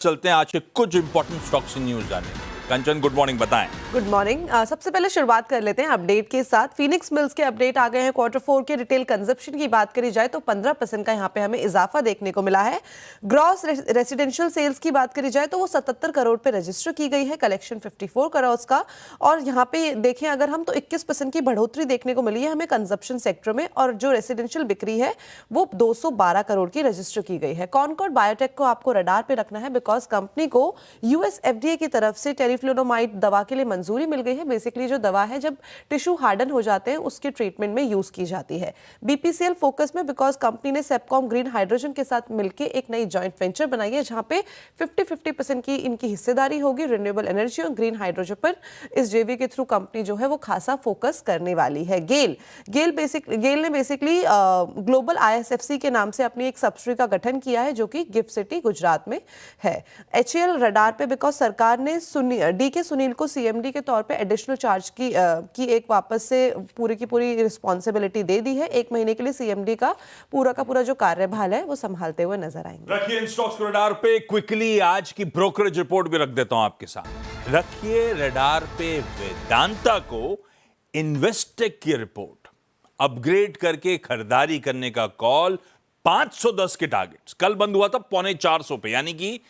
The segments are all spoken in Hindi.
चलते हैं आज के कुछ इंपॉर्टेंट स्टॉक्स की न्यूज जानने। कंचन, गुड मॉर्निंग, बताएं। Good morning. सबसे पहले शुरुआत कर लेते हैं अपडेट के साथ। फीनिक्स मिल्स के अपडेट आ गए हैं। Q4 के रिटेल कंजप्शन की बात करी जाए तो 15% का यहाँ पे हमें इजाफा देखने को मिला है। ग्रॉस रेसिडेंशियल सेल्स की बात करी जाए तो वो 77 करोड़ पे रजिस्टर की गई है, कलेक्शन 54 करोड़ का। और यहाँ पे देखें अगर हम तो 21% की बढ़ोतरी देखने को मिली है हमें कंजप्शन सेक्टर में, और जो रेसिडेंशियल बिक्री है वो 212 करोड़ की रजिस्टर की गई है। कॉनकॉर्ड बायोटेक को आपको रडार पे रखना है बिकॉज कंपनी को यूएस एफडीए की तरफ से टेरिफ्लोनोमाइड दवा के लिए मंजूरी मिल गई है। बेसिकली जो दवा है जब टिश्यू हार्डन हो जाते हैं उसके ट्रीटमेंट में यूज की जाती है। बीपीसीएल फोकस में बिकॉज कंपनी ने सेपकॉम ग्रीन हाइड्रोजन के साथ मिलकर एक नई जॉइंट वेंचर बनाई है जहां पे 50-50% की इनकी हिस्सेदारी होगी रिन्यूएबल एनर्जी और ग्रीन हाइड्रोजन पर। इस जेवी के थ्रू कंपनी जो है वो खासा फोकस करने वाली है। गेल ने बेसिकली ग्लोबल आईएसएफसी के नाम से अपनी एक सब्सिडरी का गठन किया है जो कि गिफ्ट सिटी गुजरात में है। एचएएल रडार पे बिकॉज सरकार ने डीके सुनील को सीएमडी के तौर पे एडिशनल चार्ज की एक वापस से पूरी की पूरी रिस्पॉन्सिबिलिटी दे दी है। 1 महीने के लिए सीएमडी का पूरा जो कार्यभार है वो संभालते हुए नजर आएंगे। रखिए इन स्टॉक्स को रडार पे। क्विकली आज की ब्रोकरेज रिपोर्ट भी रख देता हूं आपके साथ। रखिए रडार पे वेदांता को इन्वेस्टेक की रिपोर्ट। अपग्रेड करके खरीदारी करने का कॉल। 510 के टारगेट्स कल बंद हुआ था 450 पे, यानी कि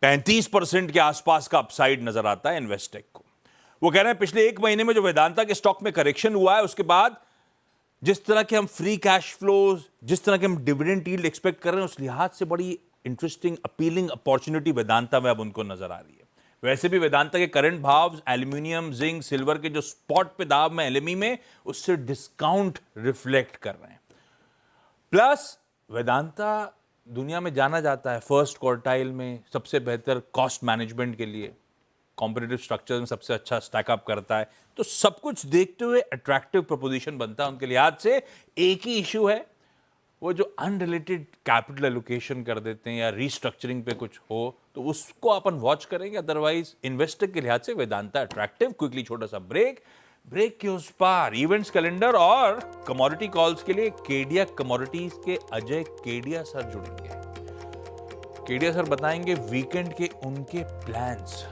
35% के आसपास का अपसाइड नजर आता है इन्वेस्टेक को। वो कह रहे हैं पिछले 1 महीने में जो वेदांता के स्टॉक में करेक्शन हुआ है उसके बाद जिस तरह के हम फ्री कैश फ्लोज, जिस तरह के हम डिविडेंड यील्ड एक्सपेक्ट कर रहे हैं, उस लिहाज से बड़ी इंटरेस्टिंग अपीलिंग अपॉर्चुनिटी वेदांता में अब उनको नजर आ रही है। वैसे भी वेदांता के करंट भाव एल्यूमिनियम, जिंक, सिल्वर के जो स्पॉट पे दाव में एलएमई में उससे डिस्काउंट रिफ्लेक्ट कर रहे हैं। प्लस वेदांता दुनिया में जाना जाता है फर्स्ट क्वार्टाइल में सबसे बेहतर कॉस्ट मैनेजमेंट के लिए, कॉम्पिटिटिव स्ट्रक्चर में सबसे अच्छा स्टैकअप करता है। तो सब कुछ देखते हुए अट्रैक्टिव प्रोपोजिशन बनता है उनके लिहाज से। एक ही इशू है, वो जो अनरिलेटेड कैपिटल एलोकेशन कर देते हैं या रीस्ट्रक्चरिंग पे कुछ हो तो उसको अपन वॉच करेंगे। अदरवाइज इन्वेस्टर के लिहाज से वेदांता अट्रैक्टिव। क्विकली छोटा सा ब्रेक के उस पार इवेंट्स कैलेंडर और कमोडिटी कॉल्स के लिए केडिया कमोडिटीज के अजय केडिया सर जुड़ेंगे। केडिया सर बताएंगे वीकेंड के उनके प्लान्स।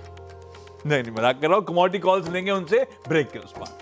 नहीं मजाक कर रहा हूं, कमोडिटी कॉल्स लेंगे उनसे ब्रेक के उस पार।